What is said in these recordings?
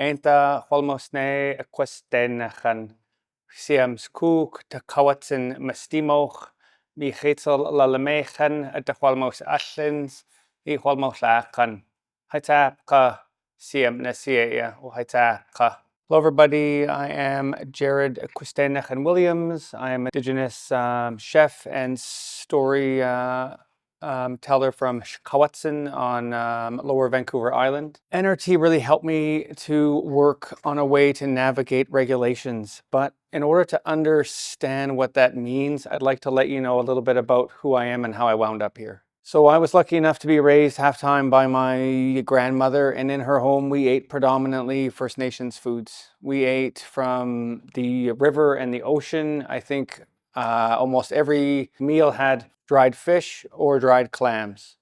Enta Qwustenuxun. Siams Cook, the Qwustenuxun Mestimoch, mi Hetzel Lalamechan, at the Qwustenuxun, I Qwustenuxun. Haitapka, Siam Nasia, Haitapka. Hello, everybody. I am Jared Qwustenuxun Williams. I am an Indigenous chef and story teller from Qwustenuxun on Lower Vancouver Island. NRT really helped me to work on a way to navigate regulations. But in order to understand what that means, I'd like to let you know a little bit about who I am and how I wound up here. So I was lucky enough to be raised half-time by my grandmother, and in her home we ate predominantly First Nations foods. We ate from the river and the ocean. I think almost every meal had dried fish or dried clams.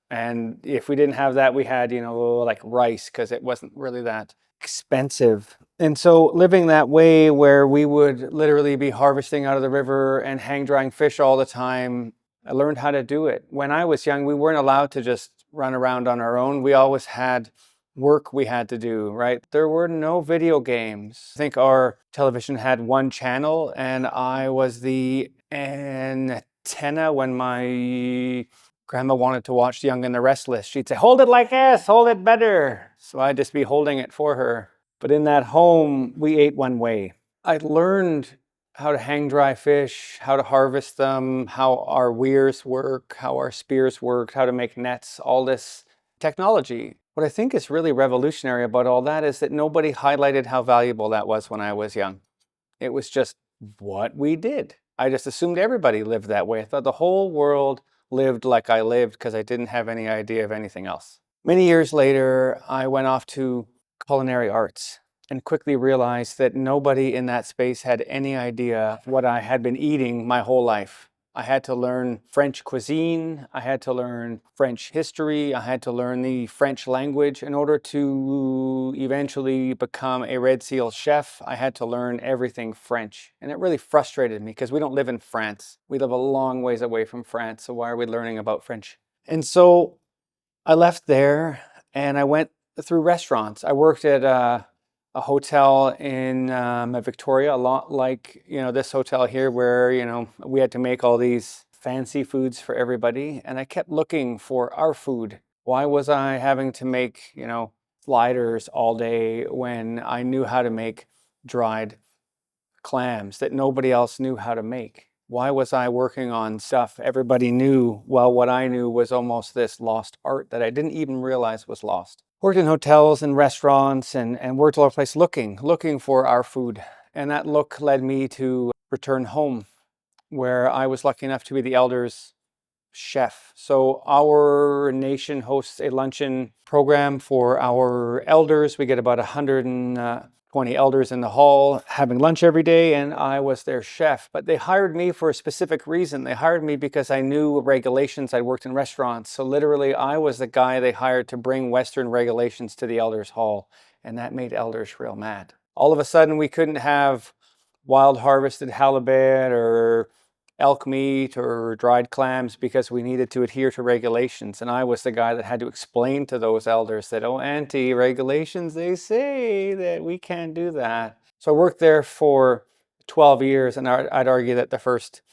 And if we didn't have that, we had, like rice, because it wasn't really that expensive. And so living that way where we would literally be harvesting out of the river and hang drying fish all the time, I learned how to do it. When I was young, we weren't allowed to just run around on our own. We always had work we had to do, right? There were no video games. I think our television had one channel, and I was the antenna when my grandma wanted to watch Young and the Restless. She'd say, "Hold it like this, hold it better." So I'd just be holding it for her. But in that home, we ate one way. I learned how to hang dry fish, how to harvest them, how our weirs work, how our spears work, how to make nets, all this technology. What I think is really revolutionary about all that is that nobody highlighted how valuable that was when I was young. It was just what we did. I just assumed everybody lived that way. I thought the whole world lived like I lived because I didn't have any idea of anything else. Many years later, I went off to culinary arts and quickly realized that nobody in that space had any idea what I had been eating my whole life. I had to learn French cuisine, I had to learn French history, I had to learn the French language. In order to eventually become a Red Seal chef, I had to learn everything French. And it really frustrated me because we don't live in France. We live a long ways away from France, so why are we learning about French? And so I left there and I went through restaurants. I worked at a hotel in Victoria, a lot like, this hotel here where, we had to make all these fancy foods for everybody. And I kept looking for our food. Why was I having to make, sliders all day when I knew how to make dried clams that nobody else knew how to make? Why was I working on stuff everybody knew while what I knew was almost this lost art that I didn't even realize was lost? Worked in hotels and restaurants and worked all over the place looking for our food. And that look led me to return home, where I was lucky enough to be the elders' chef. So our nation hosts a luncheon program for our elders. We get about 120 elders in the hall having lunch every day, and I was their chef. But they hired me for a specific reason. They hired me because I knew regulations. I worked in restaurants. So literally, I was the guy they hired to bring Western regulations to the elders' hall, and that made elders real mad. All of a sudden, we couldn't have wild harvested halibut or elk meat or dried clams because we needed to adhere to regulations. And I was the guy that had to explain to those elders that, oh, auntie, regulations, they say that we can't do that. So I worked there for 12 years, and I'd argue that the first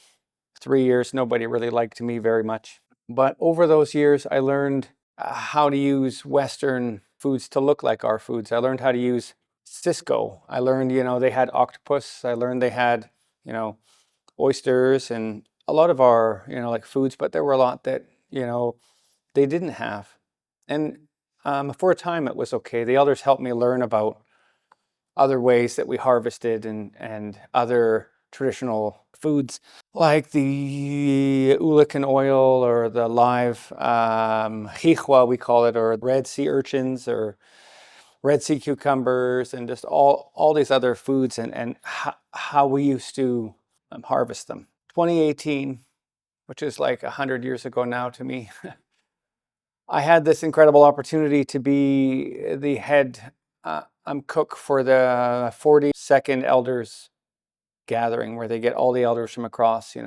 3 years, nobody really liked me very much. But over those years, I learned how to use Western foods to look like our foods. I learned how to use Cisco. I learned, they had octopus. I learned they had, oysters and a lot of our, like foods, but there were a lot that, they didn't have. And for a time it was okay. The elders helped me learn about other ways that we harvested and other traditional foods like the ulican oil or the live chichwa, we call it, or red sea urchins or red sea cucumbers, and just all these other foods and how we used to harvest them. 2018, which is like 100 years ago now to me, I had this incredible opportunity to be the head cook for the 42nd elders gathering, where they get all the elders from across,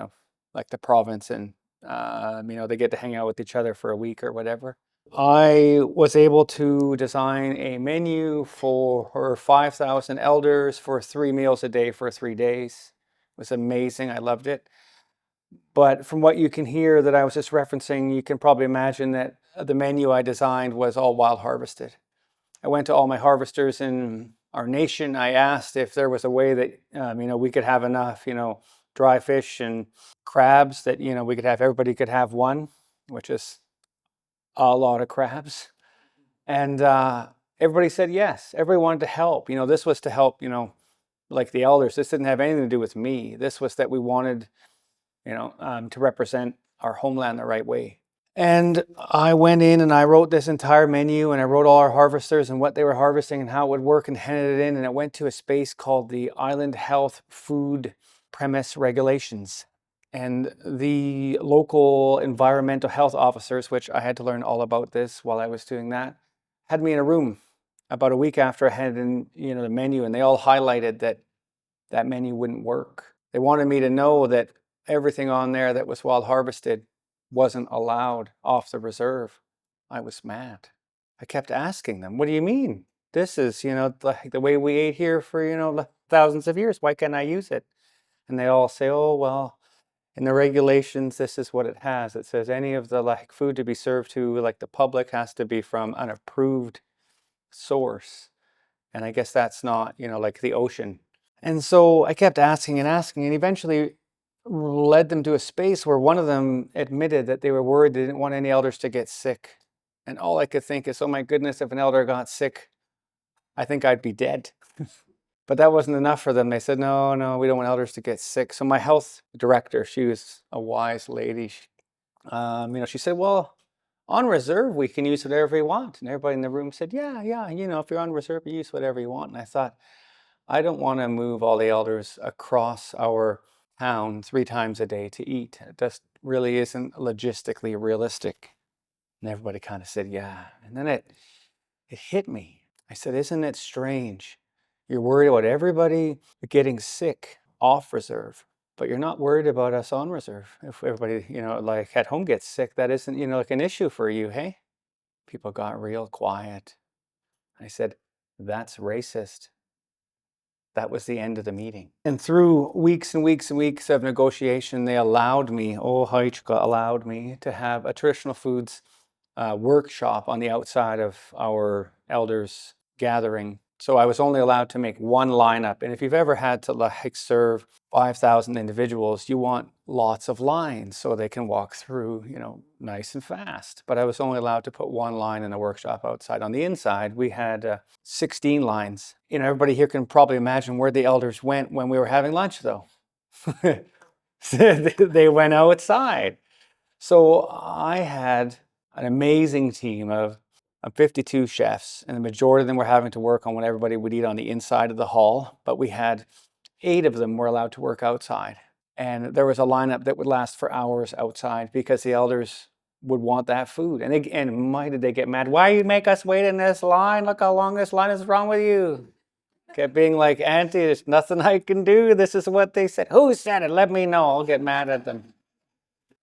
like the province, and they get to hang out with each other for a week or whatever. I was able to design a menu for her 5,000 elders for 3 meals a day for 3 days. It was amazing. I loved it. But from what you can hear that I was just referencing, you can probably imagine that the menu I designed was all wild harvested. I went to all my harvesters in our nation. I asked if there was a way that we could have enough, dry fish and crabs that we could have everybody could have one, which is a lot of crabs. And everybody said yes. Everybody wanted to help. This was to help. Like the elders. This didn't have anything to do with me. This was that we wanted, to represent our homeland the right way. And I went in and I wrote this entire menu, and I wrote all our harvesters and what they were harvesting and how it would work, and handed it in. And it went to a space called the Island Health Food Premise Regulations. And the local environmental health officers, which I had to learn all about this while I was doing that, had me in a room about a week after I handed in, the menu, and they all highlighted that menu wouldn't work. They wanted me to know that everything on there that was wild harvested wasn't allowed off the reserve. I was mad. I kept asking them, what do you mean? This is, like the way we ate here for, thousands of years. Why can't I use it? And they all say, oh, well, in the regulations, this is what it has. It says any of the food to be served to the public has to be from an approved source. And I guess that's not, like the ocean. And so I kept asking and asking, and eventually led them to a space where one of them admitted that they were worried they didn't want any elders to get sick. And all I could think is, oh my goodness, if an elder got sick, I think I'd be dead. But that wasn't enough for them. They said, no, no, we don't want elders to get sick. So my health director, she was a wise lady. She said, well, on reserve, we can use whatever we want. And everybody in the room said, yeah, if you're on reserve, you use whatever you want. And I thought, I don't want to move all the elders across our town 3 times a day to eat. It just really isn't logistically realistic. And everybody kind of said, yeah. And then it hit me. I said, isn't it strange? You're worried about everybody getting sick off reserve, but you're not worried about us on reserve. If everybody, at home gets sick, that isn't, an issue for you, hey? People got real quiet. I said, that's racist. That was the end of the meeting. And through weeks and weeks and weeks of negotiation, they allowed me, Haichka allowed me to have a traditional foods workshop on the outside of our elders' gathering. So I was only allowed to make one lineup. And if you've ever had to serve 5,000 individuals, you want lots of lines so they can walk through, nice and fast. But I was only allowed to put one line in the workshop outside. On the inside, we had 16 lines. Everybody here can probably imagine where the elders went when we were having lunch, though. They went outside. So I had an amazing team of 52 chefs, and the majority of them were having to work on what everybody would eat on the inside of the hall, but we had 8 of them were allowed to work outside. And there was a lineup that would last for hours outside because the elders would want that food. And my, did they get mad? Why you make us wait in this line? Look how long this line is. Wrong with you? Kept being like, Auntie, there's nothing I can do. This is what they said. Who said it? Let me know. I'll get mad at them.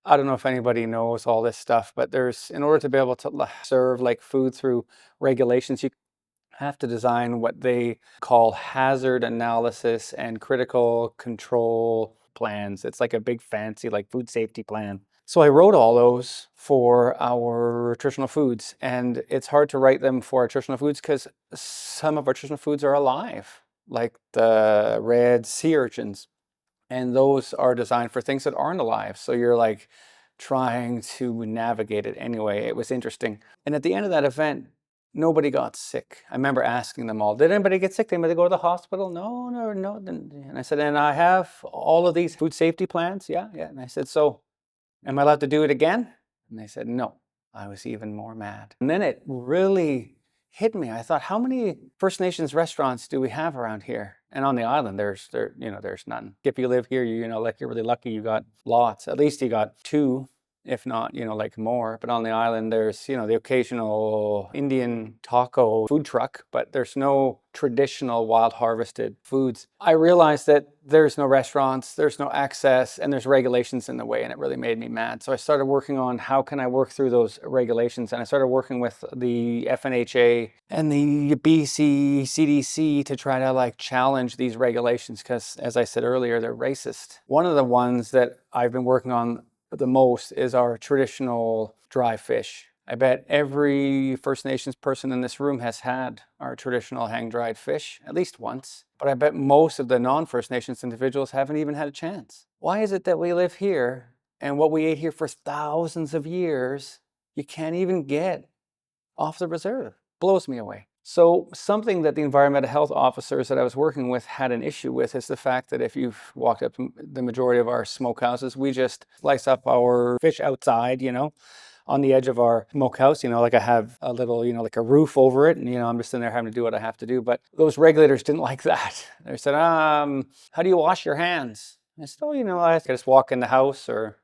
I don't know if anybody knows all this stuff, but in order to be able to serve food through regulations, you have to design what they call hazard analysis and critical control plans. It's like a big fancy food safety plan. So I wrote all those for our traditional foods, and it's hard to write them for our traditional foods because some of our traditional foods are alive, like the red sea urchins. And those are designed for things that aren't alive. So you're trying to navigate it anyway. It was interesting. And at the end of that event, nobody got sick. I remember asking them all, did anybody get sick? Did anybody go to the hospital? No, no, no. And I said, and I have all of these food safety plans. Yeah, yeah. And I said, so am I allowed to do it again? And they said, no. I was even more mad. And then it really hit me. I thought, how many First Nations restaurants do we have around here? And on the island, there's none. If you live here, you're really lucky. You got lots. At least you got 2. if not, like more. But on the island, there's, the occasional Indian taco food truck, but there's no traditional wild harvested foods. I realized that there's no restaurants, there's no access, and there's regulations in the way, and it really made me mad. So I started working on how can I work through those regulations, and I started working with the FNHA and the BC CDC to try to like challenge these regulations because, as I said earlier, they're racist. One of the ones that I've been working on the most is our traditional dry fish. I bet every First Nations person in this room has had our traditional hang-dried fish at least once, but I bet most of the non-First Nations individuals haven't even had a chance. Why is it that we live here and what we ate here for thousands of years, you can't even get off the reserve? Blows me away. So something that the environmental health officers that I was working with had an issue with is the fact that if you've walked up the majority of our smokehouses, we just slice up our fish outside, on the edge of our smokehouse, like I have a little, like a roof over it, and I'm just in there having to do what I have to do. But those regulators didn't like that. They said, how do you wash your hands? And I said, I just walk in the house, or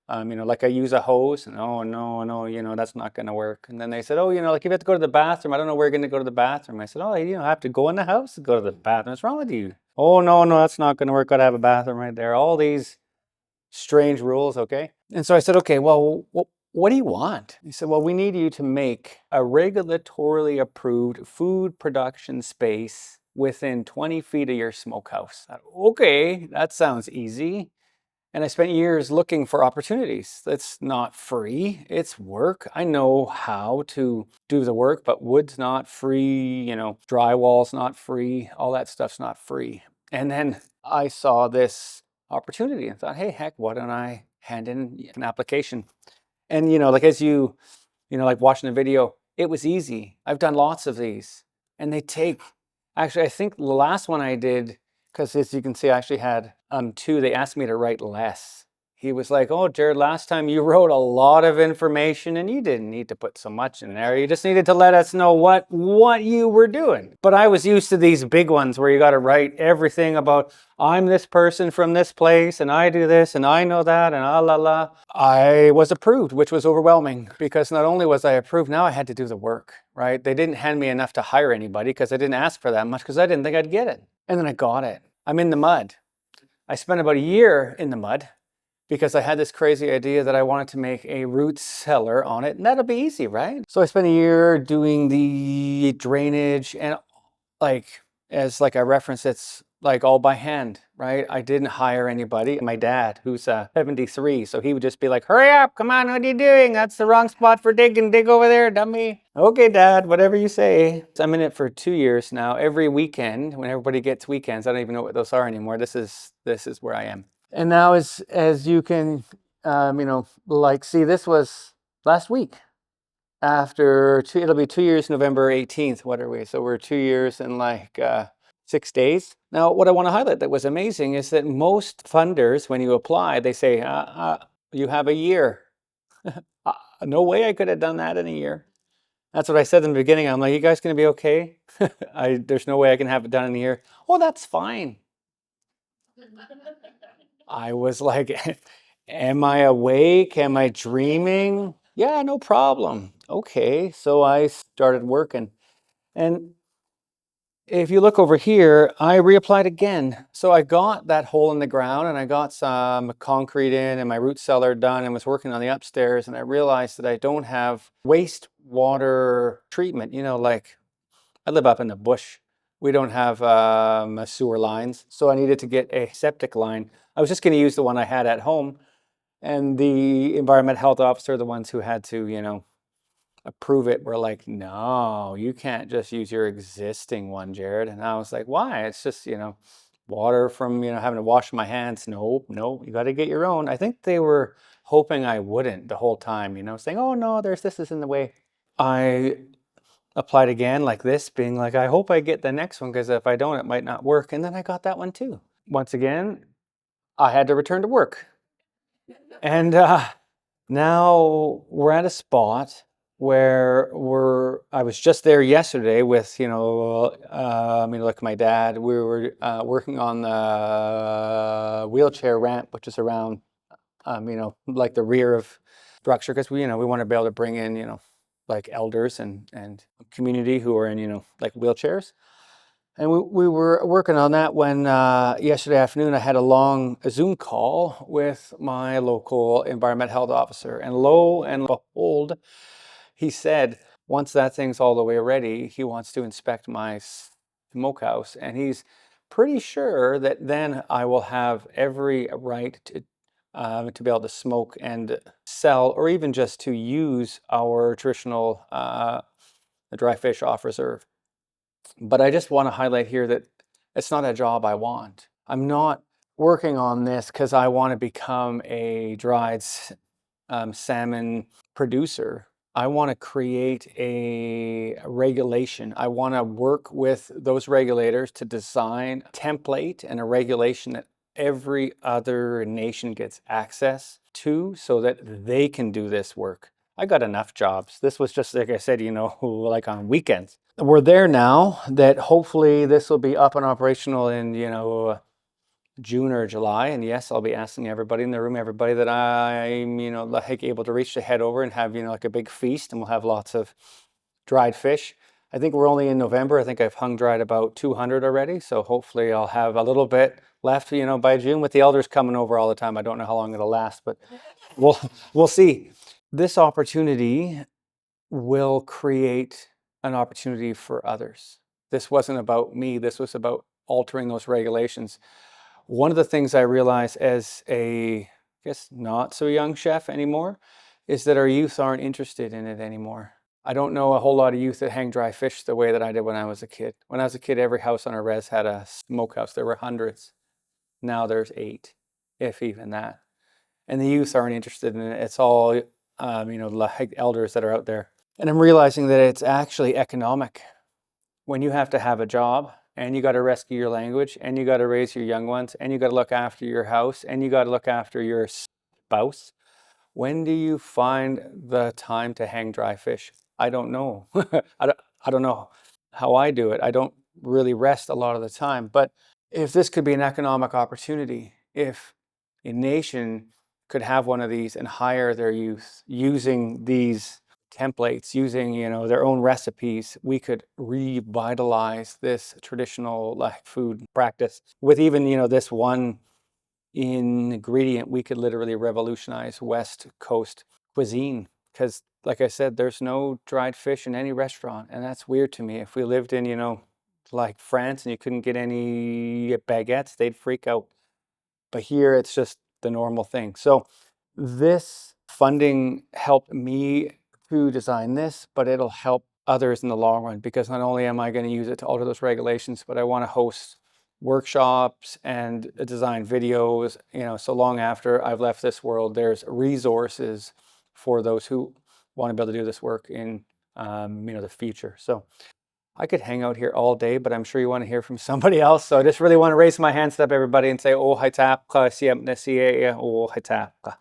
like I use a hose, and no, that's not going to work. And then they said, like if you have to go to the bathroom, I don't know where you're going to go to the bathroom. I said, I have to go in the house to go to the bathroom. What's wrong with you? Oh, no, that's not going to work. Got to have a bathroom right there. All these strange rules, okay? And so I said, okay, well, what do you want? He said, well, we need you to make a regulatorily approved food production space within 20 feet of your smokehouse. Okay, that sounds easy. And I spent years looking for opportunities. It's not free, it's work. I know how to do the work, but wood's not free, drywall's not free, all that stuff's not free. And then I saw this opportunity and thought, hey, heck, why don't I hand in an application? And, like as you, like watching the video, it was easy. I've done lots of these. And they take, actually, I think the last one I did, because as you can see, I actually had two. They asked me to write less. He was like, oh, Jared, last time you wrote a lot of information and you didn't need to put so much in there. You just needed to let us know what you were doing. But I was used to these big ones where you got to write everything about, I'm this person from this place and I do this and I know that and la la. I was approved, which was overwhelming because not only was I approved, now I had to do the work, right? They didn't hand me enough to hire anybody because I didn't ask for that much because I didn't think I'd get it. And then I got it. I'm in the mud. I spent about a year in the mud because I had this crazy idea that I wanted to make a root cellar on it, and that'll be easy, right? So I spent a year doing the drainage, and as a reference, it's like all by hand, right? I didn't hire anybody. My dad, who's 73, so he would just be like, hurry up, come on, what are you doing? That's the wrong spot for digging, dig over there, dummy. Okay, Dad, whatever you say. I'm in it for 2 years now. Every weekend, when everybody gets weekends, I don't even know what those are anymore. This is where I am. And now as you can, see, this was last week. It'll be 2 years, November 18th. What are we? So we're 2 years and 6 days. Now, what I want to highlight that was amazing is that most funders, when you apply, they say, you have a year. No way I could have done that in a year. That's what I said in the beginning. I'm like, you guys going to be okay? There's no way I can have it done in a year. Oh, that's fine. I was like, am I awake? Am I dreaming? Yeah, no problem. Okay, so I started working. And if you look over here, I reapplied again. So I got that hole in the ground and I got some concrete in and my root cellar done and was working on the upstairs, and I realized that I don't have wastewater treatment. Like I live up in the bush. We don't have sewer lines. So I needed to get a septic line. I was just going to use the one I had at home. And the environmental health officer, the ones who had to, approve it, were like, no, you can't just use your existing one, Jared. And I was like, why? It's just, water from, having to wash my hands. No, you got to get your own. I think they were hoping I wouldn't the whole time, saying, oh no, this is in the way. I applied again like this, being like, I hope I get the next one because if I don't, it might not work. And then I got that one too. Once again, I had to return to work. And now we're at a spot where I was just there yesterday with, like my dad. We were working on the wheelchair ramp, which is around, like the rear of structure, because we want to be able to bring in, like elders and community who are in, like wheelchairs. And we were working on that when yesterday afternoon I had a long Zoom call with my local environmental health officer. And lo and behold, he said, once that thing's all the way ready, he wants to inspect my smokehouse. And he's pretty sure that then I will have every right to be able to smoke and sell, or even just to use our traditional dry fish off reserve. But I just want to highlight here that it's not a job I want. I'm not working on this because I want to become a dried salmon producer. I want to create a regulation. I want to work with those regulators to design a template and a regulation that every other nation gets access to so that they can do this work. I got enough jobs. This was just, like I said, like on weekends. We're there now that hopefully this will be up and operational in, June or July. And yes, I'll be asking everybody in the room, everybody that I'm, like able to reach to head over and have, like a big feast, and we'll have lots of dried fish. I think we're only in November. I think I've hung dried about 200 already. So hopefully I'll have a little bit left, by June. With the elders coming over all the time, I don't know how long it'll last, but we'll see. This opportunity will create an opportunity for others. This wasn't about me. This was about altering those regulations. One of the things I realize as a, I guess, not so young chef anymore, is that our youth aren't interested in it anymore. I don't know a whole lot of youth that hang dry fish the way that I did when I was a kid. When I was a kid, every house on our res had a smokehouse. There were hundreds. Now there's 8, if even that. And the youth aren't interested in it. It's all, like elders that are out there. And I'm realizing that it's actually economic. When you have to have a job, and you got to rescue your language, and you got to raise your young ones, and you got to look after your house, and you got to look after your spouse, when do you find the time to hang dry fish? I don't know. I don't know how I do it. I don't really rest a lot of the time. But if this could be an economic opportunity, if a nation could have one of these and hire their youth using these templates, using their own recipes, we could revitalize this traditional like food practice with even this one ingredient. We could literally revolutionize West Coast cuisine, because like I said, there's no dried fish in any restaurant, and that's weird to me. If we lived in like France and you couldn't get any baguettes, they'd freak out. But here it's just the normal thing. So this funding helped me to design this, but it'll help others in the long run, because not only am I going to use it to alter those regulations, but I want to host workshops and design videos, so long after I've left this world, there's resources for those who want to be able to do this work in, the future. So I could hang out here all day, but I'm sure you want to hear from somebody else. So I just really want to raise my hands up, everybody, and say, oh, haitapka, siam na siya, oh, haitapka.